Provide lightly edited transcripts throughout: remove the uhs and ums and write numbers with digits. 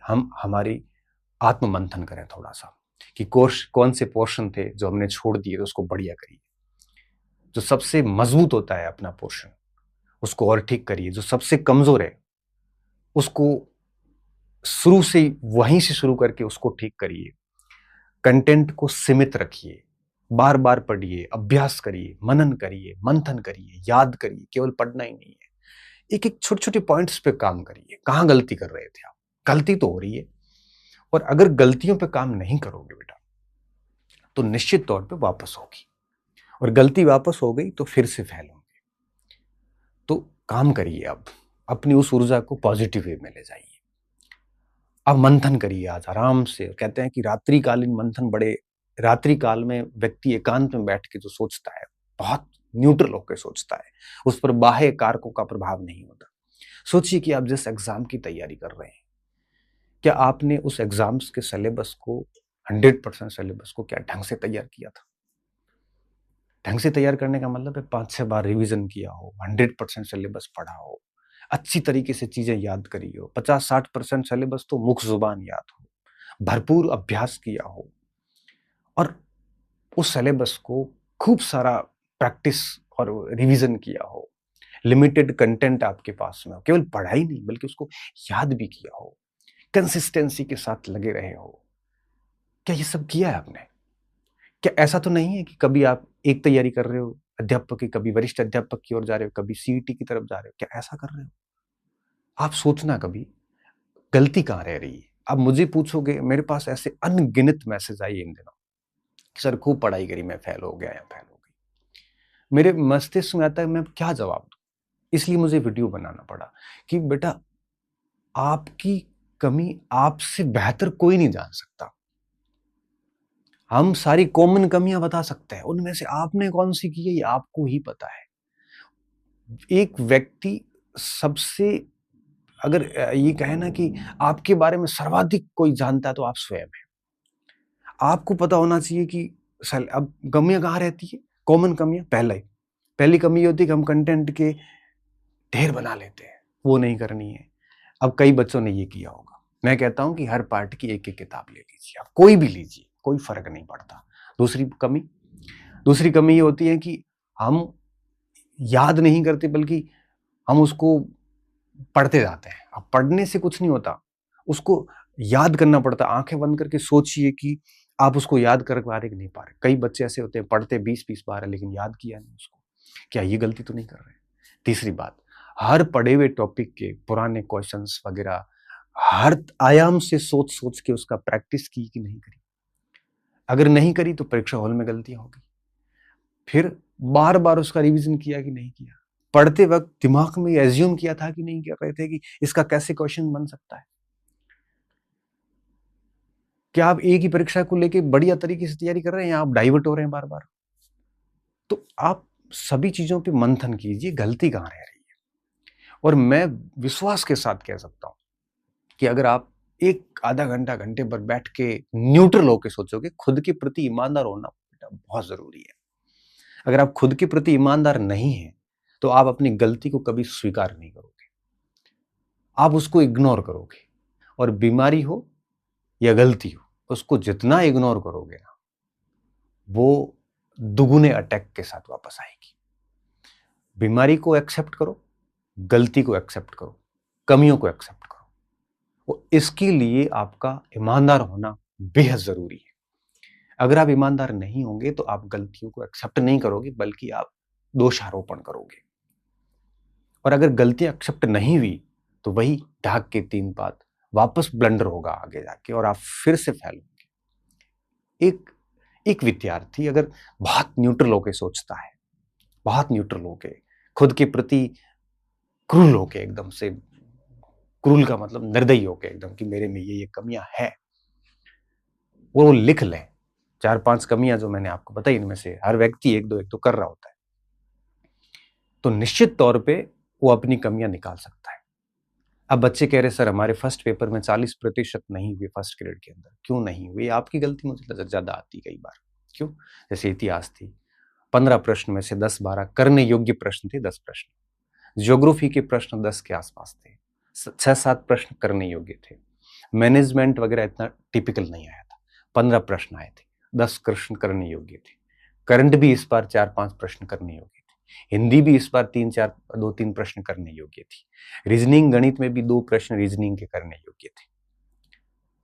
हम हमारी आत्म मंथन करें थोड़ा सा कि कोर्स कौन से पोर्शन थे जो हमने छोड़ दिए, तो उसको बढ़िया करिए। जो सबसे मजबूत होता है अपना पोर्शन, उसको और ठीक करिए। जो सबसे कमजोर है उसको शुरू से वहीं से शुरू करके उसको ठीक करिए। कंटेंट को सीमित रखिए, बार बार पढ़िए, अभ्यास करिए, मनन करिए, मंथन करिए, याद करिए। केवल पढ़ना ही नहीं है, एक एक छोटे छोटे पॉइंट्स पे काम करिए। कहां गलती कर रहे थे आप? गलती तो हो रही है, और अगर गलतियों पे काम नहीं करोगे बेटा, तो निश्चित तौर पे वापस होगी, और गलती वापस हो गई तो फिर से फेल होंगे। तो काम करिए, अब अपनी उस ऊर्जा को पॉजिटिव वे में ले जाइए। अब मंथन करिए आज आराम से। कहते हैं कि रात्रिकालीन मंथन बड़े, रात्रि काल में व्यक्ति एकांत में बैठ के जो सोचता है, बहुत न्यूट्रल होकर सोचता है, उस पर बाह्य कारकों का प्रभाव नहीं होता। सोचिए कि आप जिस एग्जाम की तैयारी कर रहे हैं, क्या आपने उस एग्जाम्स के सिलेबस को, 100% सिलेबस को क्या ढंग से तैयार किया था? ढंग से तैयार करने का मतलब है 5-6 बार रिवीजन किया हो, 100% सिलेबस पढ़ा हो, अच्छी तरीके से चीजें याद करी हो, 50-60% सिलेबस तो मुख जुबान याद हो, भरपूर अभ्यास किया हो, और उस सिलेबस को खूब सारा प्रैक्टिस और रिवीजन किया हो। लिमिटेड कंटेंट आपके पास में हो, केवल पढ़ाई नहीं बल्कि उसको याद भी किया हो, कंसिस्टेंसी के साथ लगे रहे हो। क्या ये सब किया है आपने? क्या ऐसा तो नहीं है कि कभी आप एक तैयारी कर रहे हो अध्यापक की, कभी वरिष्ठ अध्यापक की ओर जा रहे हो, कभी सीईटी की तरफ जा रहे हो? क्या ऐसा कर रहे हो? आप सोचना कभी, गलती कहाँ रह रही है। अब मुझे पूछोगे, मेरे पास ऐसे अनगिनत मैसेज आए इन दिनों कि सर खूब पढ़ाई करी, मैं फेल हो गया या फेल हो गई। मेरे मस्तिष्क में आता है मैं क्या जवाब दूं, इसलिए मुझे वीडियो बनाना पड़ा कि बेटा, आपकी कमी आपसे बेहतर कोई नहीं जान सकता। हम सारी कॉमन कमियां बता सकते हैं, उनमें से आपने कौन सी की है ये आपको ही पता है। एक व्यक्ति सबसे, अगर ये कहे ना कि आपके बारे में सर्वाधिक कोई जानता है तो आप स्वयं हैं। आपको पता होना चाहिए कि अब कमियां कहाँ रहती है, कॉमन कमियां। पहली कमी ये होती है कि हम कंटेंट के ढेर बना लेते हैं, वो नहीं करनी है। अब कई बच्चों ने ये किया होगा। मैं कहता हूं कि हर पार्ट की एक एक किताब ले लीजिए, आप कोई भी लीजिए, कोई फर्क नहीं पड़ता। दूसरी कमी ये होती है कि हम याद नहीं करते बल्कि हम उसको पढ़ते जाते हैं। अब पढ़ने से कुछ नहीं होता, उसको याद करना पड़ता। आंखें बंद करके सोचिए कि आप उसको याद कर पा रहे कि नहीं पा रहे। कई बच्चे ऐसे होते हैं, पढ़ते 20-20 बार है लेकिन याद किया नहीं उसको। क्या ये गलती तो नहीं कर रहे? तीसरी बात, हर पढ़े हुए टॉपिक के पुराने क्वेश्चंस वगैरह हर आयाम से सोच सोच के उसका प्रैक्टिस की कि नहीं करी? अगर नहीं करी तो परीक्षा हॉल में गलतियां होगी। फिर बार बार उसका रिवीजन किया कि नहीं किया? पढ़ते वक्त दिमाग में एज्यूम किया था कि नहीं कर रहे थे कि इसका कैसे क्वेश्चन बन सकता है? क्या आप एक ही परीक्षा को लेके बढ़िया तरीके से तैयारी कर रहे हैं या आप डाइवर्ट हो रहे हैं बार बार? तो आप सभी चीजों पे मंथन कीजिए, गलती कहां रह रही है। और मैं विश्वास के साथ कह सकता हूं कि अगर आप एक आधा घंटा घंटे पर बैठ के न्यूट्रल होकर सोचोगे, खुद के प्रति ईमानदार होना बेटा बहुत जरूरी है। अगर आप खुद के प्रति ईमानदार नहीं हैं तो आप अपनी गलती को कभी स्वीकार नहीं करोगे, आप उसको इग्नोर करोगे। और बीमारी हो या गलती हो, उसको जितना इग्नोर करोगे ना, वो दुगुने अटैक के साथ वापस आएगी। बीमारी को एक्सेप्ट करो, गलती को एक्सेप्ट करो, कमियों को एक्सेप्ट करो। और इसके लिए आपका ईमानदार होना बेहद जरूरी है। अगर आप ईमानदार नहीं होंगे तो आप गलतियों को एक्सेप्ट नहीं करोगे बल्कि आप दोषारोपण करोगे। और अगर गलतियां एक्सेप्ट नहीं हुई तो वही ढाक के 3 बात वापस ब्लंडर होगा आगे जाके, और आप फिर से फेल होंगे। एक विद्यार्थी अगर बहुत न्यूट्रल होके सोचता है, बहुत न्यूट्रल होके, खुद के प्रति क्रूल होके, एकदम से क्रूल का मतलब निर्दयी होके एकदम कि मेरे में ये कमियां है, वो लिख ले 4-5 कमियां जो मैंने आपको बताई, इनमें से हर व्यक्ति एक दो कर रहा होता है, तो निश्चित तौर पे वो अपनी कमियां निकाल सकता है। अब बच्चे कह रहे सर हमारे फर्स्ट पेपर में 40% नहीं हुए फर्स्ट ग्रेड के अंदर। क्यों नहीं हुए? आपकी गलती मुझे ज्यादा आती कई बार। क्यों? जैसे इतिहास थी, 15 प्रश्न में से 10-12 करने योग्य प्रश्न थे, 10 प्रश्न। ज्योग्राफी के प्रश्न 10 के आसपास थे, 6-7 प्रश्न करने योग्य थे। मैनेजमेंट वगैरह इतना टिपिकल नहीं आया था। 15 प्रश्न आए थे, 10 प्रश्न करने योग्य थे। करंट भी इस बार 4-5 प्रश्न करने योग्य थे। हिंदी भी इस बार 2-3 प्रश्न करने योग्य थी। रीजनिंग गणित में भी 2 प्रश्न रीजनिंग के करने योग्य थे।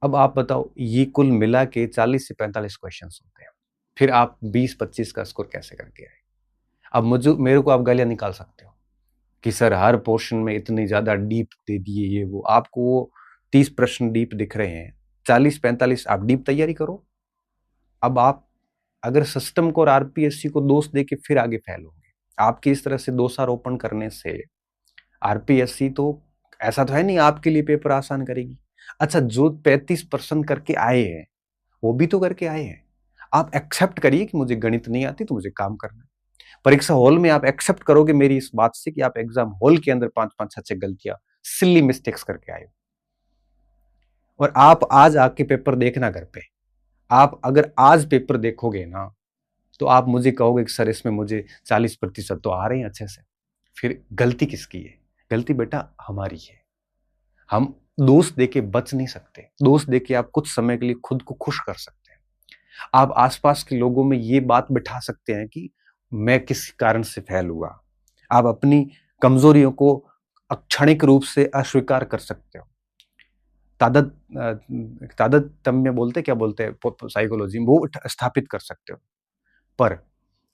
अब आप बताओ, ये कुल मिला के 40 से 45 क्वेश्चन होते हैं। फिर आप 20-25 का स्कोर कैसे करके आए? अब मेरे को आप गालियां निकाल सकते हो कि सर हर पोर्शन में इतनी ज्यादा डीप दे दिए, ये वो। आपको वो 30 प्रश्न डीप दिख रहे हैं, 40-45 आप डीप तैयारी करो। अब आप अगर सिस्टम को और आरपीएससी को दोष दे के फिर आगे फेल होंगे। आपके इस तरह से दोषारोपण करने से आरपीएससी तो ऐसा तो है नहीं आपके लिए पेपर आसान करेगी। अच्छा, जो 35% करके आए हैं वो भी तो करके आए हैं। आप एक्सेप्ट करिए कि मुझे गणित नहीं आती तो मुझे काम करना है। परीक्षा हॉल में आप एक्सेप्ट करोगे मेरी इस बात से कि आप एग्जाम हॉल के अंदर 5-5 6 गलतियां, सिली मिस्टेक्स करके आए हो। और आप आज आके पेपर देखना घर पे। आप अगर आज पेपर देखोगे ना तो आप मुझे कहोगे कि सर इसमें मुझे 40% तो आ रहे हैं अच्छे से। फिर गलती किसकी है? गलती बेटा हमारी है। हम दोस्त देके बच नहीं सकते। दोस्त देके आप कुछ समय के लिए खुद को खुश कर सकते हैं। आप आसपास के लोगों में ये बात बिठा सकते हैं कि मैं किस कारण से फेल हुआ। आप अपनी कमजोरियों को क्षणिक रूप से अस्वीकार कर सकते हो। तादात्म्य बोलते, क्या बोलते हैं साइकोलॉजी में, वो स्थापित कर सकते हो। पर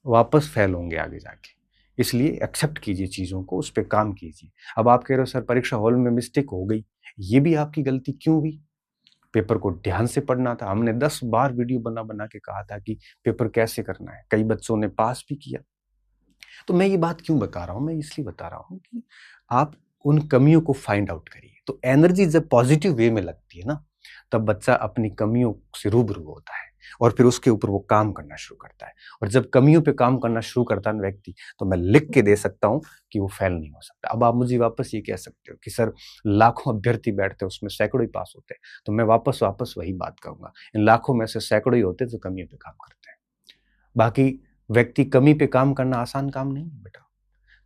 वापस फेल होंगे आगे जाके। इसलिए एक्सेप्ट कीजिए चीजों को, उस पर काम कीजिए। अब आप कह रहे हो सर परीक्षा हॉल में मिस्टेक हो गई, ये भी आपकी गलती क्यों हुई? पेपर को ध्यान से पढ़ना था। हमने 10 बार वीडियो बना बना के कहा था कि पेपर कैसे करना है। कई बच्चों ने पास भी किया। तो मैं ये बात क्यों बता रहा हूं? मैं इसलिए बता रहा हूं कि आप उन कमियों को फाइंड आउट करिए। तो एनर्जी जब पॉजिटिव वे में लगती है ना, तब बच्चा अपनी कमियों से रूबरू होता है और फिर उसके ऊपर वो काम करना शुरू करता है। और जब कमियों पे काम करना शुरू करता है व्यक्ति, तो मैं लिख के दे सकता हूं कि वो फेल नहीं हो सकता। अब आप मुझे वापस ये कह सकते हो कि सर लाखों अभ्यर्थी बैठते हैं, उसमें सैकड़ों ही पास होते हैं। तो मैं वापस वही बात कहूंगा, इन लाखों में से सैकड़ों ही होते जो कमियों पे काम करते हैं। बाकी व्यक्ति कमी पे काम करना आसान काम नहीं है बेटा।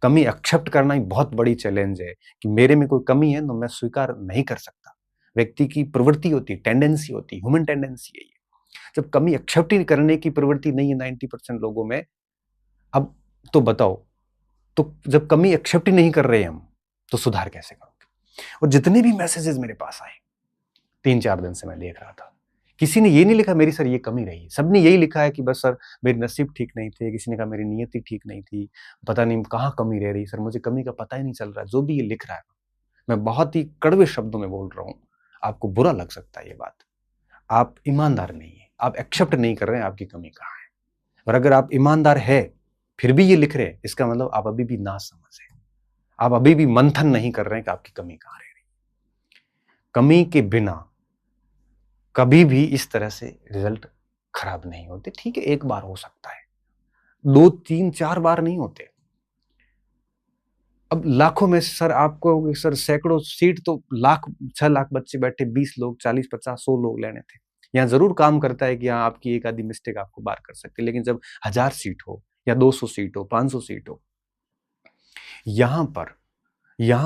कमी एक्सेप्ट करना ही बहुत बड़ी चैलेंज है कि मेरे में कोई कमी है तो मैं स्वीकार नहीं कर सकता। व्यक्ति की प्रवृत्ति होती है, टेंडेंसी होती है, ह्यूमन टेंडेंसी है ये। जब कमी एक्सेप्ट ही करने की प्रवृत्ति नहीं है 90% लोगों में, अब तो बताओ, तो जब कमी एक्सेप्ट ही नहीं कर रहे हम तो सुधार कैसे करोगे? और जितने भी मैसेजेस मेरे पास आए 3-4 दिन से मैं देख रहा था, किसी ने ये नहीं लिखा मेरी सर ये कमी रही। सबने यही लिखा है कि बस सर मेरे नसीब ठीक नहीं थे, किसी ने कहा मेरी नियति ठीक नहीं थी, पता नहीं कहाँ कमी रह रही, सर मुझे कमी का पता ही नहीं चल रहा। जो भी ये लिख रहा है, मैं बहुत ही कड़वे शब्दों में बोल रहा हूँ, आपको बुरा लग सकता है ये बात। आप ईमानदार नहीं है, आप एक्सेप्ट नहीं कर रहे हैं आपकी कमी कहाँ है। और अगर आप ईमानदार है फिर भी ये लिख रहे हैं, इसका मतलब आप अभी भी ना समझ है। आप अभी भी मंथन नहीं कर रहे हैं कि आपकी कमी कहाँ रह रही। कमी के बिना कभी भी इस तरह से रिजल्ट खराब नहीं होते। ठीक है, एक बार हो सकता है, 2-3-4 बार नहीं होते। अब लाखों में सर आपको सर सैकड़ों सीट तो 6 लाख बच्चे बैठे, 20 लोग, 40, 50, 100 लोग लेने थे। यहाँ जरूर काम करता है कि यहाँ आपकी एक आधी मिस्टेक आपको बार कर सकती है। लेकिन जब 1000 सीट हो या 200 सीट हो, 500 सीट हो, यहां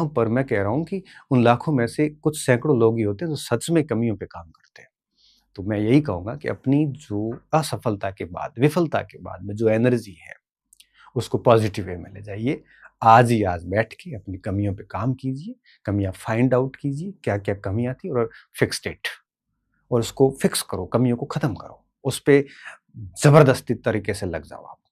पर मैं कह रहा हूं कि उन लाखों में से कुछ सैकड़ों लोग ही होते हैं जो सच में कमियों पे काम करते हैं। तो मैं यही कहूंगा कि अपनी जो असफलता के बाद, विफलता के बाद में जो एनर्जी है, उसको पॉजिटिव वे में ले जाइए। आज ही आज बैठ के अपनी कमियों पे काम कीजिए, कमियां फाइंड आउट कीजिए, क्या क्या कमियां थी, और फिक्स इट, और उसको फिक्स करो, कमियों को खत्म करो, उस पे जबरदस्ती तरीके से लग जाओ आप।